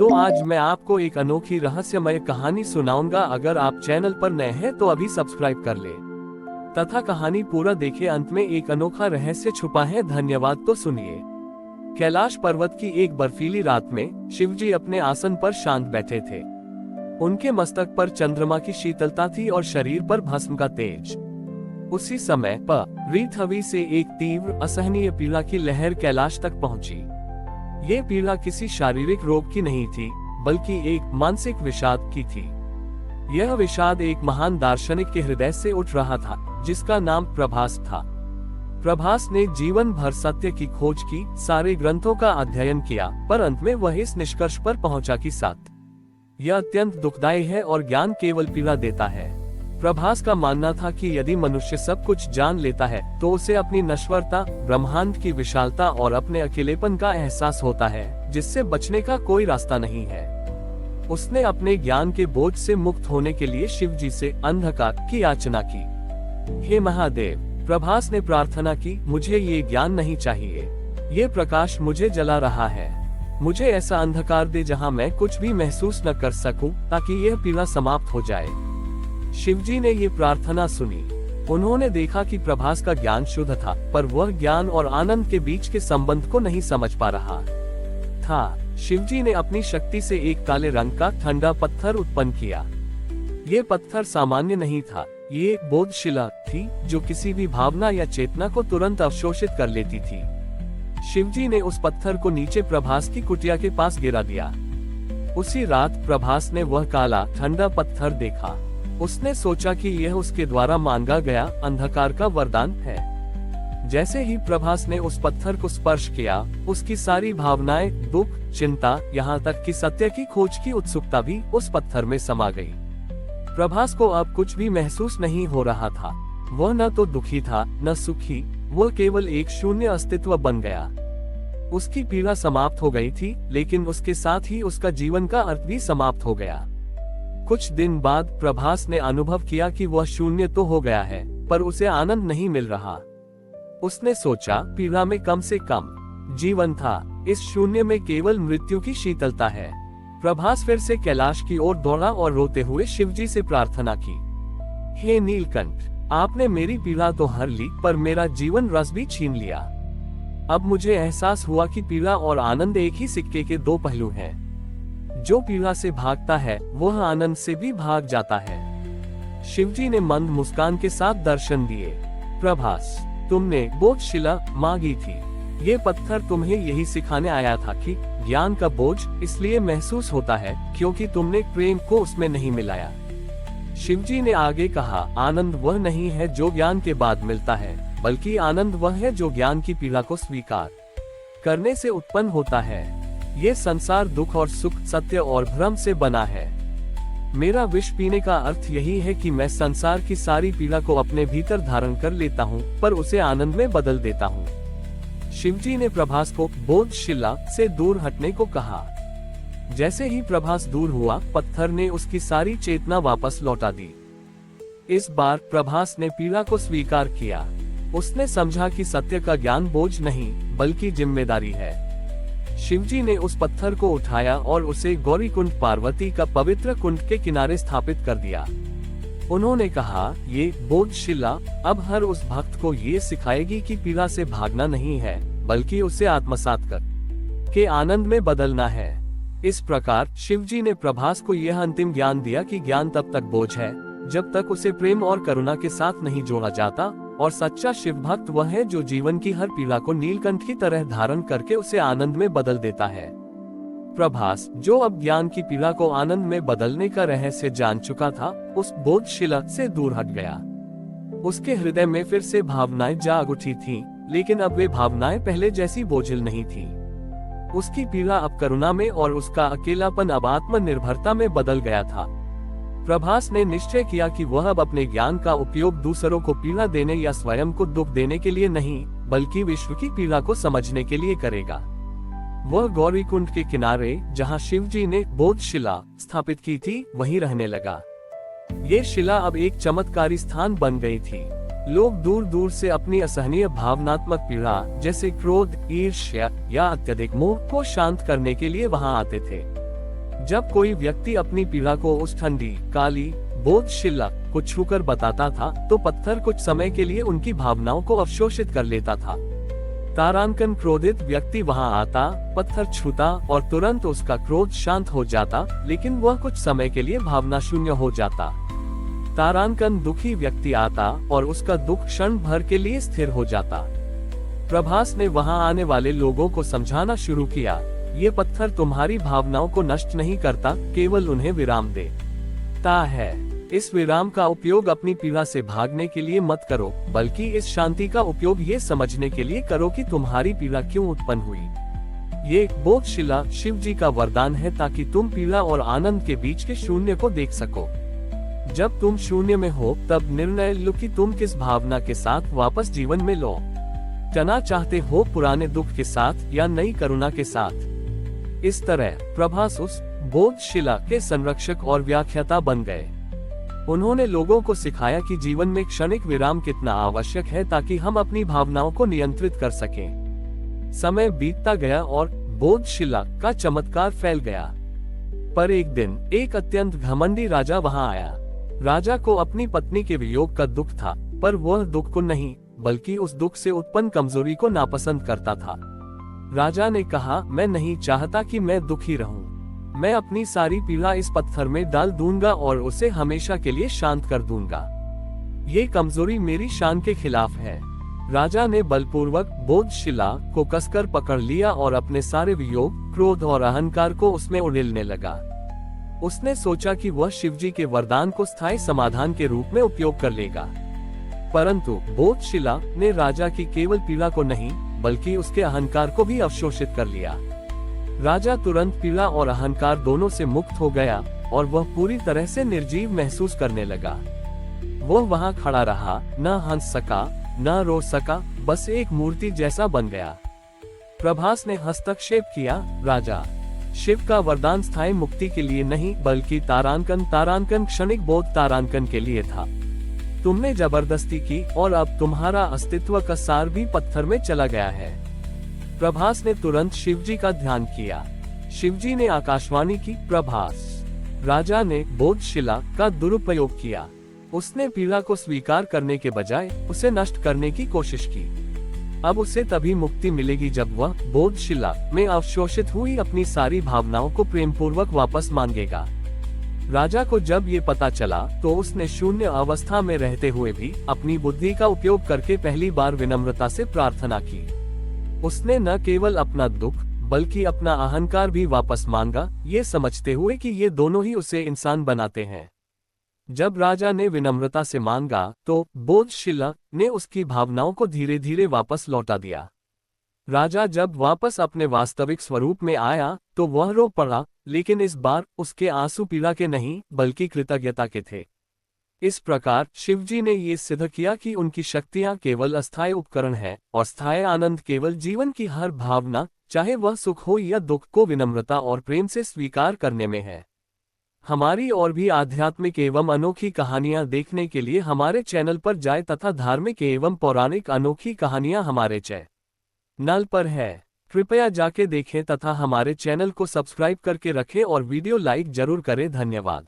तो आज मैं आपको एक अनोखी रहस्यमय कहानी सुनाऊंगा। अगर आप चैनल पर नए हैं तो अभी सब्सक्राइब कर ले तथा कहानी पूरा देखें। अंत में एक अनोखा रहस्य छुपा है। धन्यवाद। तो सुनिए। कैलाश पर्वत की एक बर्फीली रात में शिवजी अपने आसन पर शांत बैठे थे। उनके मस्तक पर चंद्रमा की शीतलता थी और शरीर पर भस्म का तेज। उसी समय पृथ्वी से एक तीव्र असहनीय पीड़ा की लहर कैलाश तक पहुंची। ये पीड़ा किसी शारीरिक रोग की नहीं थी, बल्कि एक मानसिक विषाद की थी। यह विषाद एक महान दार्शनिक के हृदय से उठ रहा था, जिसका नाम प्रभास था। प्रभास ने जीवन भर सत्य की खोज की, सारे ग्रंथों का अध्ययन किया, पर अंत में वह इस निष्कर्ष पर पहुंचा कि सत्य यह अत्यंत दुखदायी है और ज्ञान केवल पीड़ा देता है। प्रभास का मानना था कि यदि मनुष्य सब कुछ जान लेता है तो उसे अपनी नश्वरता, ब्रह्मांड की विशालता और अपने अकेलेपन का एहसास होता है, जिससे बचने का कोई रास्ता नहीं है। उसने अपने ज्ञान के बोझ से मुक्त होने के लिए शिवजी से अंधकार की याचना की। हे महादेव, प्रभास ने प्रार्थना की, मुझे ये ज्ञान नहीं चाहिए। ये प्रकाश मुझे जला रहा है। मुझे ऐसा अंधकार दे जहाँ मैं कुछ भी महसूस न कर सकूं, ताकि यह पीड़ा समाप्त हो जाए। शिवजी ने ये प्रार्थना सुनी। उन्होंने देखा कि प्रभास का ज्ञान शुद्ध था, पर वह ज्ञान और आनंद के बीच के संबंध को नहीं समझ पा रहा था। शिवजी ने अपनी शक्ति से एक काले रंग का ठंडा पत्थर उत्पन्न किया। ये पत्थर सामान्य नहीं था, ये एक बोधशिला थी जो किसी भी भावना या चेतना को तुरंत अवशोषित कर लेती थी। शिवजी ने उस पत्थर को नीचे प्रभास की कुटिया के पास गिरा दिया। उसी रात प्रभास ने वह काला ठंडा पत्थर देखा। उसने सोचा कि यह उसके द्वारा मांगा गया अंधकार का वरदान है। जैसे ही प्रभास ने उस पत्थर को स्पर्श किया, उसकी सारी भावनाएं, दुख, चिंता, यहाँ तक कि सत्य की खोज की उत्सुकता भी उस पत्थर में समा गई। प्रभास को अब कुछ भी महसूस नहीं हो रहा था। वह न तो दुखी था, न सुखी। वह केवल एक शून्य अस्तित्व बन गया। उसकी पीड़ा समाप्त हो गई थी, लेकिन उसके साथ ही उसका जीवन का अर्थ भी समाप्त हो गया। कुछ दिन बाद प्रभास ने अनुभव किया कि वह शून्य तो हो गया है, पर उसे आनंद नहीं मिल रहा। उसने सोचा, पीड़ा में कम से कम जीवन था, इस शून्य में केवल मृत्यु की शीतलता है। प्रभास फिर से कैलाश की ओर दौड़ा और रोते हुए शिवजी से प्रार्थना की, हे नीलकंठ, आपने मेरी पीड़ा तो हर ली, पर मेरा जीवन रस भी छीन लिया। अब मुझे एहसास हुआ कि पीड़ा और आनंद एक ही सिक्के के दो पहलू हैं। जो पीड़ा से भागता है वह आनंद से भी भाग जाता है। शिवजी ने मंद मुस्कान के साथ दर्शन दिए। प्रभास, तुमने बोधशिला मांगी थी। ये पत्थर तुम्हें यही सिखाने आया था कि ज्ञान का बोझ इसलिए महसूस होता है क्योंकि तुमने प्रेम को उसमें नहीं मिलाया। शिवजी ने आगे कहा, आनंद वह नहीं है जो ज्ञान के बाद मिलता है, बल्कि आनंद वह है जो ज्ञान की पीड़ा को स्वीकार करने से उत्पन्न होता है। ये संसार दुख और सुख, सत्य और भ्रम से बना है। मेरा विष पीने का अर्थ यही है कि मैं संसार की सारी पीड़ा को अपने भीतर धारण कर लेता हूँ, पर उसे आनंद में बदल देता हूँ। शिवजी ने प्रभास को बोधशिला से दूर हटने को कहा। जैसे ही प्रभास दूर हुआ, पत्थर ने उसकी सारी चेतना वापस लौटा दी। इस बार प्रभास ने पीड़ा को स्वीकार किया। उसने समझा कि सत्य का ज्ञान बोझ नहीं, बल्कि जिम्मेदारी है। शिवजी ने उस पत्थर को उठाया और उसे गौरी कुंड, पार्वती का पवित्र कुंड के किनारे स्थापित कर दिया। उन्होंने कहा, ये बोधशिला अब हर उस भक्त को ये सिखाएगी कि पीड़ा से भागना नहीं है, बल्कि उसे आत्मसात कर के आनंद में बदलना है। इस प्रकार शिवजी ने प्रभास को यह अंतिम ज्ञान दिया कि ज्ञान तब तक बोझ है जब तक उसे प्रेम और करुणा के साथ नहीं जोड़ा जाता, और सच्चा शिव भक्त वह है जो जीवन की हर पीड़ा को नीलकंठ की तरह धारण करके उसे आनंद में बदल देता है। प्रभास, जो अब ज्ञान की पीड़ा को आनंद में बदलने का रहस्य जान चुका था, उस बोधशिला से दूर हट गया। उसके हृदय में फिर से भावनाएं जाग उठी थीं, लेकिन अब वे भावनाएं पहले जैसी बोझिल नहीं थीं। उसकी पीड़ा अब करुणा में और उसका अकेलापन अब आत्मनिर्भरता में बदल गया था। प्रभास ने निश्चय किया कि वह अब अपने ज्ञान का उपयोग दूसरों को पीड़ा देने या स्वयं को दुख देने के लिए नहीं, बल्कि विश्व की पीड़ा को समझने के लिए करेगा। वह गौरी कुंड के किनारे, जहां शिवजी ने बोधशिला स्थापित की थी, वहीं रहने लगा। ये शिला अब एक चमत्कारी स्थान बन गई थी। लोग दूर दूर से अपनी असहनीय भावनात्मक पीड़ा जैसे क्रोध, ईर्ष्या या अत्यधिक मोह को शांत करने के लिए वहां आते थे। जब कोई व्यक्ति अपनी पीड़ा को उस ठंडी काली बोधशिला को छूकर बताता था तो पत्थर कुछ समय के लिए उनकी भावनाओं को अवशोषित कर लेता था। तारांकन क्रोधित व्यक्ति वहां आता, पत्थर छूता और तुरंत उसका क्रोध शांत हो जाता, लेकिन वह कुछ समय के लिए भावना शून्य हो जाता। तारांकन दुखी व्यक्ति आता और उसका दुख क्षण भर के लिए स्थिर हो जाता। प्रभास ने वहां आने वाले लोगों को समझाना शुरू किया, ये पत्थर तुम्हारी भावनाओं को नष्ट नहीं करता, केवल उन्हें विराम देता है। इस विराम का उपयोग अपनी पीड़ा से भागने के लिए मत करो, बल्कि इस शांति का उपयोग ये समझने के लिए करो कि तुम्हारी पीड़ा क्यों उत्पन्न हुई। ये बोधशिला शिव जी का वरदान है ताकि तुम पीड़ा और आनंद के बीच के शून्य को देख सको। जब तुम शून्य में हो तब निर्णय लो कि तुम किस भावना के साथ वापस जीवन में लौटना चाहते हो, पुराने दुख के साथ या नई करुणा के साथ। इस तरह प्रभास उस बोधशिला के संरक्षक और व्याख्याता बन गए। उन्होंने लोगों को सिखाया कि जीवन में क्षणिक विराम कितना आवश्यक है ताकि हम अपनी भावनाओं को नियंत्रित कर सकें। समय बीतता गया और बोधशिला का चमत्कार फैल गया। पर एक दिन एक अत्यंत घमंडी राजा वहां आया। राजा को अपनी पत्नी के वियोग का दुख था, पर वह दुख को नहीं बल्कि उस दुख से उत्पन्न कमजोरी को नापसंद करता था। राजा ने कहा, मैं नहीं चाहता कि मैं दुखी रहूं। मैं अपनी सारी पीड़ा इस पत्थर में डाल दूंगा और उसे हमेशा के लिए शांत कर दूंगा। ये कमजोरी मेरी शान के खिलाफ है। राजा ने बलपूर्वक बोधशिला को कसकर पकड़ लिया और अपने सारे वियोग, क्रोध और अहंकार को उसमें उड़ेलने लगा। उसने सोचा कि वह शिवजी के वरदान को स्थायी समाधान के रूप में उपयोग कर लेगा, परंतु बोधशिला ने राजा की केवल पीड़ा को नहीं बल्कि उसके अहंकार को भी अवशोषित कर लिया। राजा तुरंत पीड़ा और अहंकार दोनों से मुक्त हो गया और वह पूरी तरह से निर्जीव महसूस करने लगा। वह वहां खड़ा रहा, न हंस सका, न रो सका, बस एक मूर्ति जैसा बन गया। प्रभास ने हस्तक्षेप किया, राजा, शिव का वरदान स्थायी मुक्ति के लिए नहीं बल्कि तारांकन क्षणिक बोध तारांकन के लिए था। तुमने जबरदस्ती की और अब तुम्हारा अस्तित्व का सार भी पत्थर में चला गया है। प्रभास ने तुरंत शिवजी का ध्यान किया। शिवजी ने आकाशवाणी की, प्रभास। राजा ने बोधशिला का दुरुपयोग किया। उसने पीड़ा को स्वीकार करने के बजाय उसे नष्ट करने की कोशिश की। अब उसे तभी मुक्ति मिलेगी जब वह बोधशिला में अवशोषित हुई अपनी सारी भावनाओं को प्रेम पूर्वक वापस मांगेगा। राजा को जब ये पता चला तो उसने शून्य अवस्था में रहते हुए भी अपनी बुद्धि का उपयोग करके पहली बार विनम्रता से प्रार्थना की। उसने न केवल अपना दुख बल्कि अपना अहंकार भी वापस मांगा, ये समझते हुए कि ये दोनों ही उसे इंसान बनाते हैं। जब राजा ने विनम्रता से मांगा तो बोधशिला ने उसकी भावनाओं को धीरे धीरे वापस लौटा दिया। राजा जब वापस अपने वास्तविक स्वरूप में आया तो वह रो पड़ा, लेकिन इस बार उसके आंसू पीड़ा के नहीं बल्कि कृतज्ञता के थे। इस प्रकार शिवजी ने ये सिद्ध किया कि उनकी शक्तियां केवल अस्थायी उपकरण है और स्थायी आनंद केवल जीवन की हर भावना, चाहे वह सुख हो या दुख, को विनम्रता और प्रेम से स्वीकार करने में है। हमारी और भी आध्यात्मिक एवं अनोखी कहानियां देखने के लिए हमारे चैनल पर जाएं तथा धार्मिक एवं पौराणिक अनोखी कहानियां हमारे चैनल पर है। कृपया जाके देखें तथा हमारे चैनल को सब्सक्राइब करके रखें और वीडियो लाइक जरूर करें। धन्यवाद।